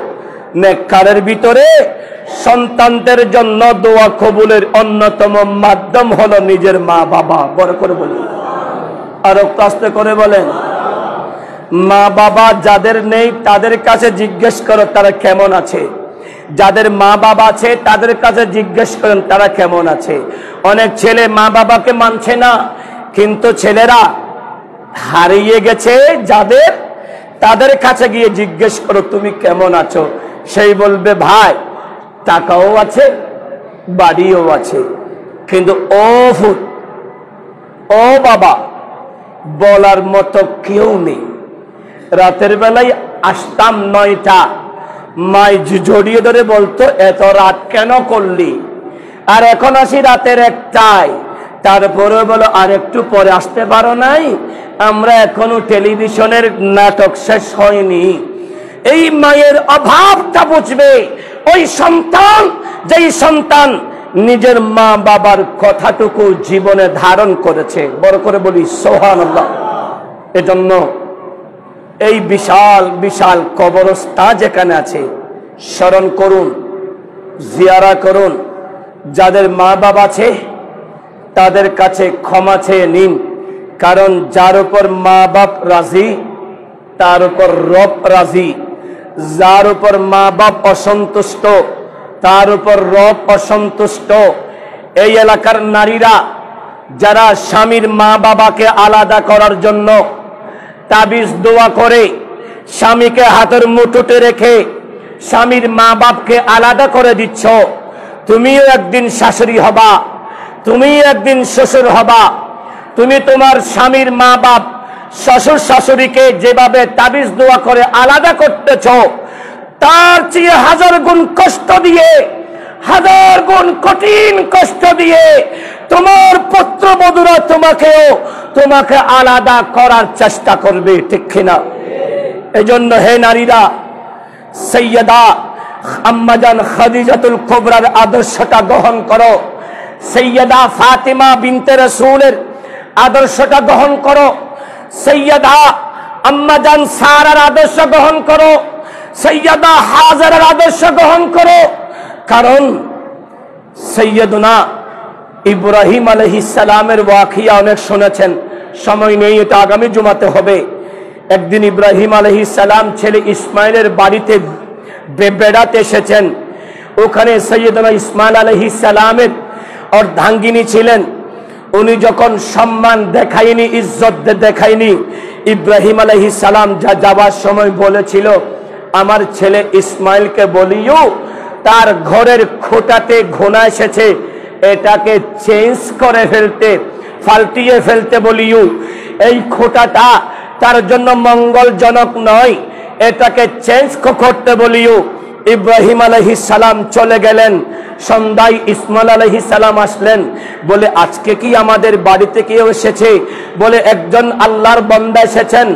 নেককারের ভিতরে সন্তানদের জন্য দোয়া কবুলের অন্যতম মাধ্যম হলো নিজের মা বাবা। বড় করে বলুন, আরো আস্তে করে বলেন। মা বাবা যাদের নেই তাদের কাছে জিজ্ঞেস করো তারা কেমন আছে। যাদের মা বাবা আছে তাদের কাছে জিজ্ঞেস করেন তারা কেমন আছে। অনেক ছেলে মা বাবাকে মানছে না, কিন্তু ছেলেরা হারিয়ে গেছে যাদের, তাদের কাছে গিয়ে জিজ্ঞেস করো তুমি কেমন আছো। সেই বলবে ভাই টাকাও আছে বাড়িও আছে, কিন্তু ও ফুট ও বাবা বলার মতো কেউ নেই। রাতের বেলায় আসতাম 9টা, মাই জড়িয়ে ধরে বলতো এত রাত কেন করলি, আর এখন আসি রাতের 1টায়। তারপরে বলো আর একটু পরে আসতে পারো নাই, আমরা এখনো টেলিভিশনের নাটক শেষ হয়নি। এই মায়ের অভাবটা বুঝবে ওই সন্তান, যেই সন্তান নিজের মা বাবার কথাটুকু জীবনে ধারণ করেছে। বড় করে বলি সুবহানাল্লাহ। এজন্য এই বিশাল বিশাল কবরস্থান যেখানে আছে স্মরণ করুন, জিয়ারা করুন। যাদের মা বাবা আছে তাদের কাছে ক্ষমা চেয়ে নিন, কারণ যার উপর মা বাপ রাজি তার উপর রব রাজি। যার উপর মা বাপ অসন্তুষ্ট তার উপর রব অসন্তুষ্ট। এই এলাকার নারীরা যারা স্বামীর মা বাবাকে আলাদা করার জন্য তাবিজ দোয়া করে, স্বামীকে হাতের মুঠোতে রেখে স্বামীর মা বাপকে আলাদা করে দিচ্ছ, তুমিও একদিন শাশুড়ি হবা, তুমিও একদিন শ্বশুর হবা। তুমি তোমার স্বামীর মা বাপ শ্বশুর শাশুড়িকে যেভাবে তাবিজ দোয়া করে আলাদা করতেছ, তার চেয়ে 1000 গুণ কষ্ট দিয়ে, 1000 গুণ কঠিন কষ্ট দিয়ে তোমার পুত্রবধূরা তোমাকে আলাদা করার চেষ্টা করবে, ঠিক কিনা? এজন্য হে নারীরা, সৈয়দা আম্মাজান খাদিজাতুল কুবরার আদর্শটা গ্রহণ করো। সৈয়দা ফাতিমা বিনতে রাসূলের আদর্শটা গ্রহণ করো। সৈয়দা আম্মাজান সারার আদর্শ গ্রহণ করো। সৈয়দা হাজারের আদর্শ গ্রহণ করো। কারণ সৈয়দনা ইব্রাহিম আলাইহিস সালামের ওয়াকিয়া অনেক শুনেছেন, সময় নেই, এটা আগামী জুমাতে হবে। একদিন ইব্রাহিম আলাইহিস সালাম ছেলে ইসমাইলের বাড়িতে বেড়াতে এসেছেন। ওখানে সৈয়দনা ইসমাইল আলাইহিস সালামের অর্ধাঙ্গিনী ছিলেন। উনি যখন সম্মান দেখায়নি, ইজ্জত দেখায়নি, ইব্রাহিম আলাইহিস সালাম যাওয়ার সময় বলেছিল আমার ছেলে ইসমাইলকে বলিও তার ঘরের খোঁটাতে ঘোনা এসেছে, এটাকে চেঞ্জ করে ফেলতে, পাল্টিয়ে ফেলতে বলিও। এই খোঁটাটা তার জন্য মঙ্গলজনক নয়, এটাকে চেঞ্জ করতে বলিও। ইব্রাহিম আলাইহিস সালাম চলে গেলেন। সন্ধ্যায় ইসমাইল আলাইহিস সালাম আসলেন, বলে আজকে কি আমাদের বাড়িতে কেউ এসেছে? বলে একজন আল্লাহর বান্দা এসেছেন,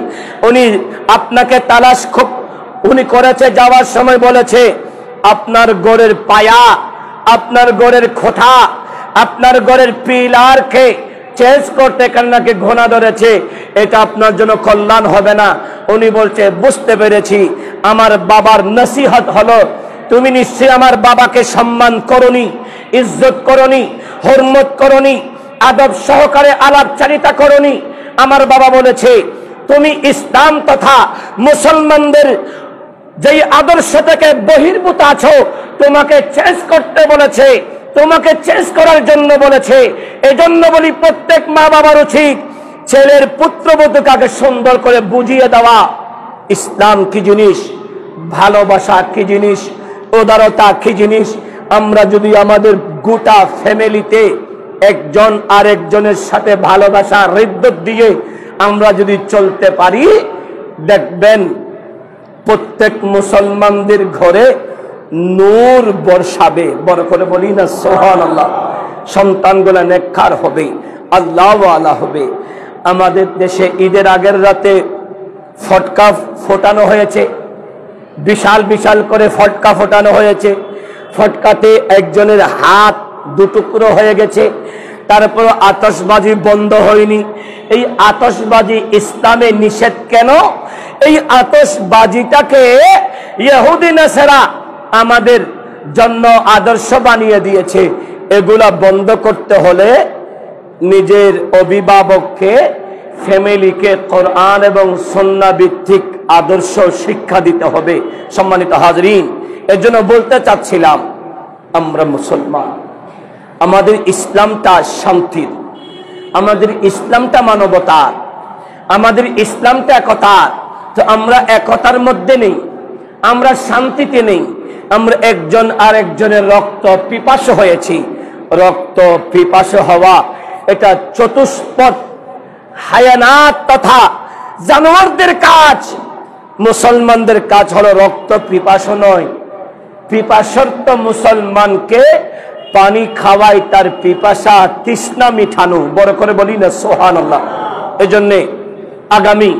উনি আপনাকে তালাশ খুব উনি করেছে। যাওয়ার সময় বলেছে আপনার ঘরের পায়া, আপনার ঘরের খোঁটা, আপনার ঘরের পিলারকে চেঞ্জ করতে কান্নাকে ঘোনা ধরেছে, এটা আপনার জন্য কল্যাণ হবে না। উনি বলছে বুঝতে পেরেছি, আমার বাবার নসিহত হলো তুমি নিশ্চয়ই আমার বাবাকে সম্মান করনি, ইজ্জত করনি, হরমত করনি, আদব সহকারে আলাপচারিতা করনি। আমার বাবা বলেছে তুমি ইসলাম তথা মুসলমানদের যেই আদর্শ থেকে বহির্ভূত আছো, তোমাকে চেঞ্জ করতে বলেছে, তোমাকে চেঞ্জ করার জন্য বলেছে। এজন্য বলি প্রত্যেক মা বাবার উচিত ছেলের পুত্রবধূকে সুন্দর করে বুঝিয়ে দেওয়া ইসলাম কি জিনিস, ভালোবাসা কি জিনিস, উদারতা কি জিনিস। আমরা যদি আমাদের গোটা ফ্যামিলিতে একজন আরেকজনের সাথে ভালোবাসা হৃদয় দিয়ে আমরা যদি চলতে পারি, দেখবেন প্রত্যেক মুসলমানদের ঘরে নূর বর্ষাবে। বড় করে বলি না সুবহানাল্লাহ। সন্তানগুলা নেককার হবে, আল্লাহ ওয়ালা হবে। আমাদের দেশে ঈদের আগের রাতে ফটকা ফোটানো হয়েছে, বিশাল বিশাল করে ফটকা ফোটানো হয়েছে। ফটকাতে একজনের হাত দুটুকরো হয়ে গেছে, তারপর আতশবাজি বন্ধ হয়নি। এই আতশবাজি ইসলামে নিষেধ কেন? এই আতশবাজিটাকে ইহুদি নাসারা আমাদের জন্য আদর্শ বানিয়ে দিয়েছে। এগুলা বন্ধ করতে হলে নিজের অভিভাবককে, ফ্যামিলিকে কোরআন এবং সুন্নাহ ভিত্তিক আদর্শ শিক্ষা দিতে হবে। সম্মানিত হাজরিন, এর জন্য বলতে চাচ্ছিলাম, আমরা মুসলমান, আমাদের ইসলামটা শান্তির, আমাদের ইসলামটা মানবতার, আমাদের ইসলামটা একতার। তো আমরা একতার মধ্যে নেই, আমরা শান্তিতে নেই, আমরা একজন আরেকজনের রক্ত পিপাসু হয়েছি। রক্ত পিপাসু হওয়া এটা চতুষ্পদ হায়ানাত তথা জানোয়ারদের কাজ। মুসলমানদের কাজ হলো রক্ত পিপাসু নয়। পিপাসার্ত মুসলমানকে পানি খাওয়াই তার পিপাসা তৃষ্ণা মিঠানো। বড় করে বলি না সুবহানাল্লাহ। এজন্যে আগামী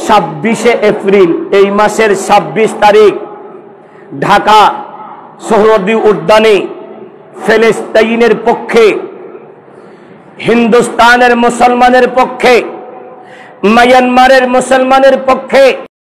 26শে এপ্রিল, এই মাসের 26 তারিখ ঢাকা সোহরাওয়ার্দী উদ্যানে ফিলিস্তিনের পক্ষে, হিন্দুস্তানের মুসলমানের পক্ষে, মায়ানমারের মুসলমানের পক্ষে